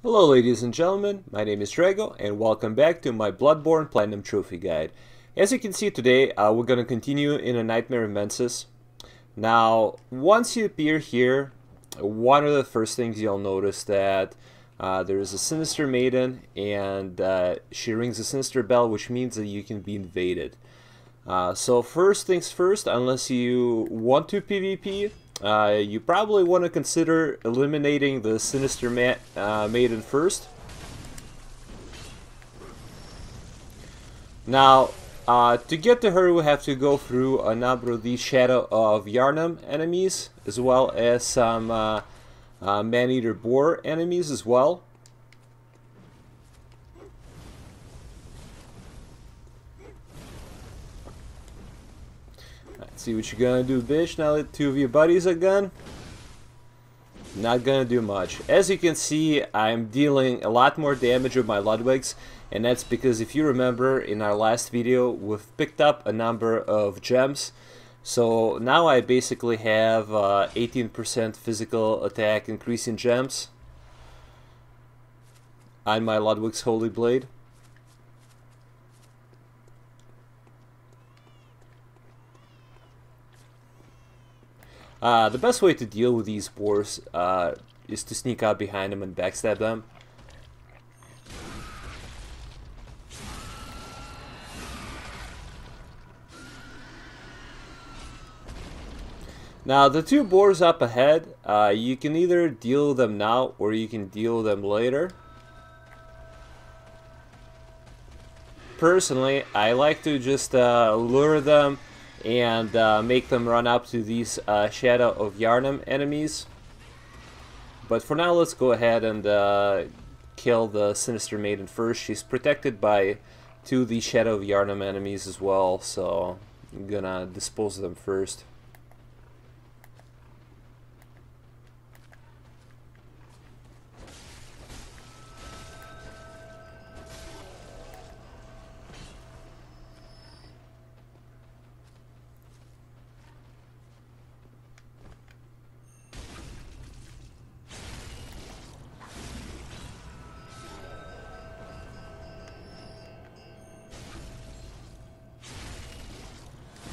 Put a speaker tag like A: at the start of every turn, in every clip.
A: Hello ladies and gentlemen, my name is Mergo and welcome back to my Bloodborne Platinum Trophy guide. As you can see today, we're going to continue in a Nightmare in Mensis. Now, once you appear here, one of the first things you'll notice that there is a Sinister Maiden and she rings a Sinister Bell, which means that you can be invaded. So first things first, unless you want to PvP, you probably want to consider eliminating the Sinister Maiden first. Now, to get to her, we have to go through a number of these Shadow of Yharnam enemies, as well as some Man-Eater Boar enemies as well. Let's see what you're gonna do, bitch. Now that two of your buddies are gone. Not gonna do much. As you can see, I'm dealing a lot more damage with my Ludwigs, and that's because if you remember in our last video, we've picked up a number of gems. So now I basically have 18% physical attack increase in gems on my Ludwig's Holy Blade. The best way to deal with these boars is to sneak out behind them and backstab them. Now, the two boars up ahead, you can either deal them now or you can deal them later. Personally, I like to just lure them and make them run up to these Shadow of Yharnam enemies. But for now, let's go ahead and kill the Sinister Maiden first. She's protected by two of these Shadow of Yharnam enemies as well, so I'm gonna dispose of them first.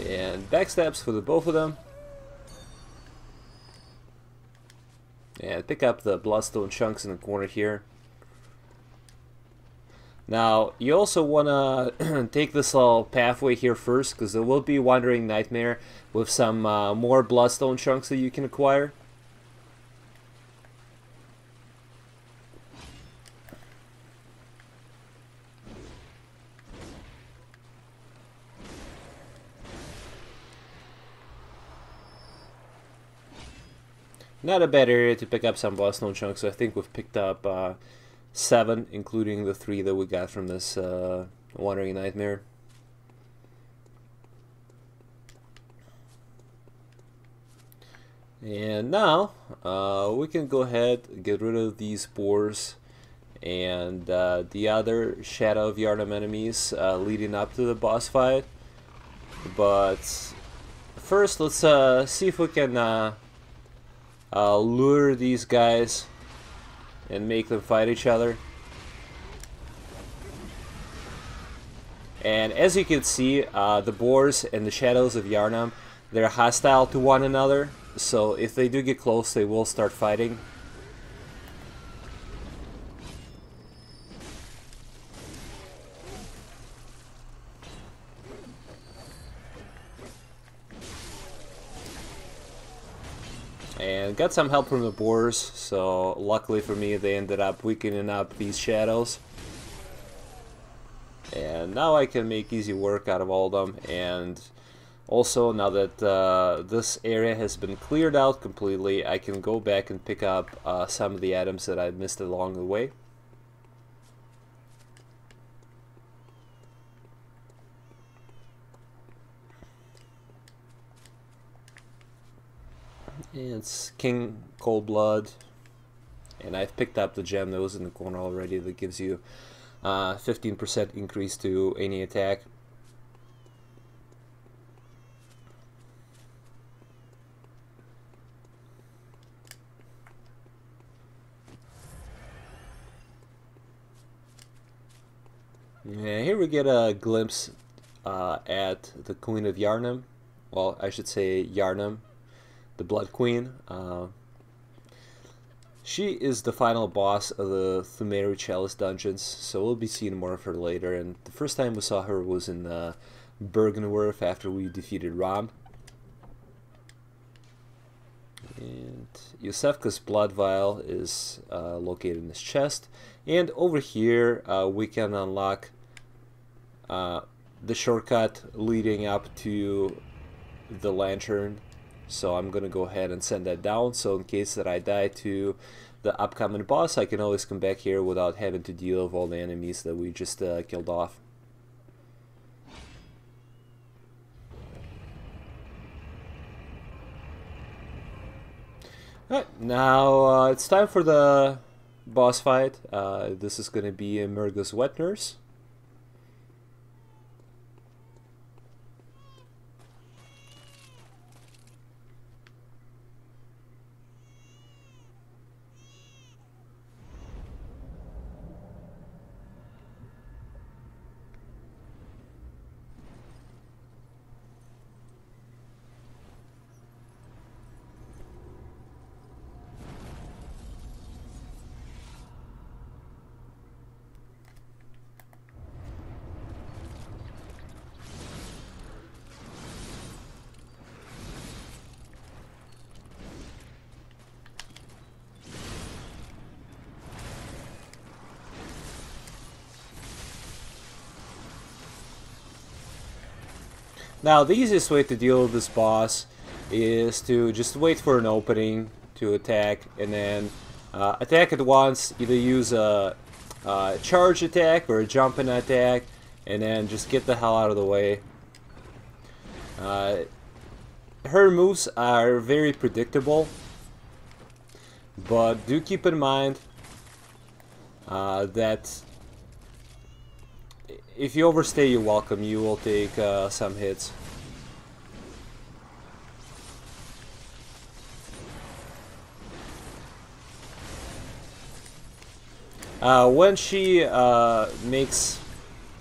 A: And backstabs for the both of them. And pick up the bloodstone chunks in the corner here. Now, you also want to take this little pathway here first, because there will be Wandering Nightmare with some more bloodstone chunks that you can acquire. Not a bad area to pick up some bloodstone chunks. I think we've picked up 7, including the 3 that we got from this Wandering Nightmare. And now we can go ahead and get rid of these boars and the other Shadow of Yharnam enemies leading up to the boss fight. But first, let's see if we can lure these guys and make them fight each other. And as you can see, the boars and the Shadows of Yharnam, they're hostile to one another, so if they do get close, they will start fighting. And got some help from the boars, so luckily for me they ended up weakening up these shadows. And now I can make easy work out of all of them. And also, now that this area has been cleared out completely, I can go back and pick up some of the items that I missed along the way. It's King Coldblood, and I've picked up the gem that was in the corner already that gives you 15% increase to any attack. Yeah, here we get a glimpse at the Queen of Yarnum. Well, I should say Yarnum, the Blood Queen. She is the final boss of the Thumeri Chalice dungeons, so we'll be seeing more of her later. And the first time we saw her was in Bergenwerf after we defeated Rom. And Yosefka's blood vial is located in this chest. And over here we can unlock the shortcut leading up to the lantern. So I'm going to go ahead and send that down. So in case that I die to the upcoming boss, I can always come back here without having to deal with all the enemies that we just killed off. Alright, now it's time for the boss fight. This is going to be Mergo's Wet Nurse. Now, the easiest way to deal with this boss is to just wait for an opening to attack, and then attack at once. Either use a charge attack or a jumping attack, and then just get the hell out of the way. Her moves are very predictable, but do keep in mind that if you overstay your welcome, you will take some hits. When she makes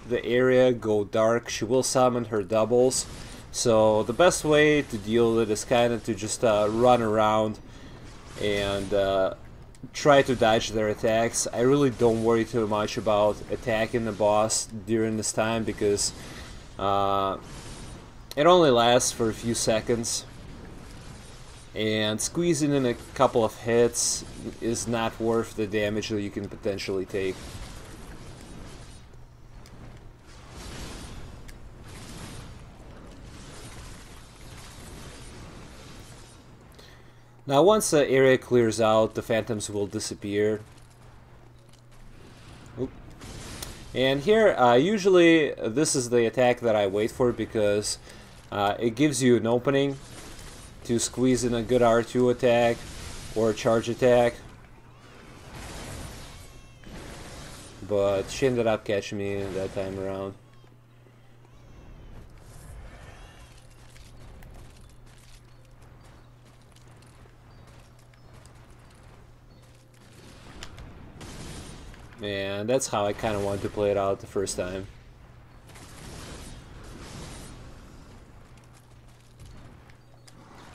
A: the area go dark, she will summon her doubles. So the best way to deal with it is kind of to just run around and try to dodge their attacks. I really don't worry too much about attacking the boss during this time because it only lasts for a few seconds, and squeezing in a couple of hits is not worth the damage that you can potentially take. Now, once the area clears out, the phantoms will disappear. Oop. And here, usually this is the attack that I wait for because it gives you an opening to squeeze in a good R2 attack or a charge attack. But she ended up catching me that time around. And that's how I kind of wanted to play it out the first time.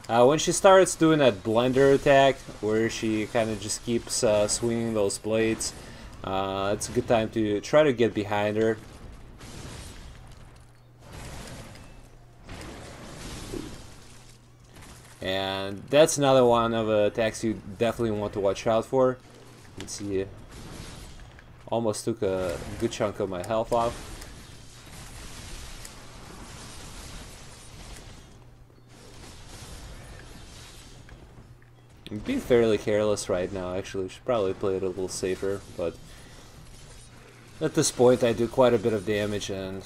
A: When she starts doing that blender attack, where she kind of just keeps swinging those blades, it's a good time to try to get behind her. And that's another one of the attacks you definitely want to watch out for. Let's see. Almost took a good chunk of my health off. I'm being fairly careless right now, actually. Should probably play it a little safer, but at this point I do quite a bit of damage, and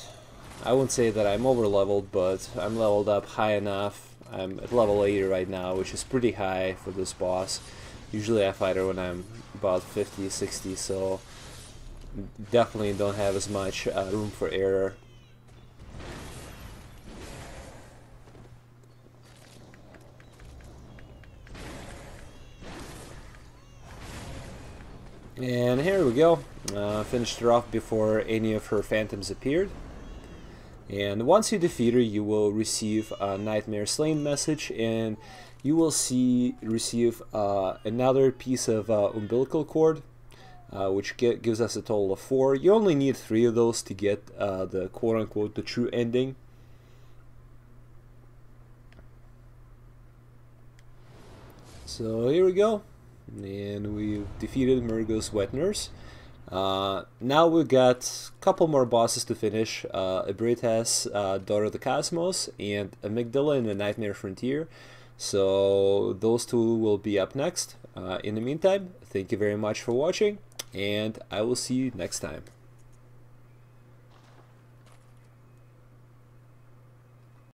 A: I wouldn't say that I'm over leveled, but I'm leveled up high enough. I'm at level 80 right now, which is pretty high for this boss. Usually I fight her when I'm about 50, 60, so definitely don't have as much room for error. And here we go. Finished her off before any of her phantoms appeared. And once you defeat her, you will receive a Nightmare Slain message, and you will receive another piece of umbilical cord, which gives us a total of 4. You only need 3 of those to get the quote-unquote the true ending. So here we go, and we've defeated Mergo's Wet Nurse. Now we've got a couple more bosses to finish, Abritas, Daughter of the Cosmos, and Amygdala in the Nightmare Frontier. So those two will be up next. In the meantime, thank you very much for watching, and I will see you next time.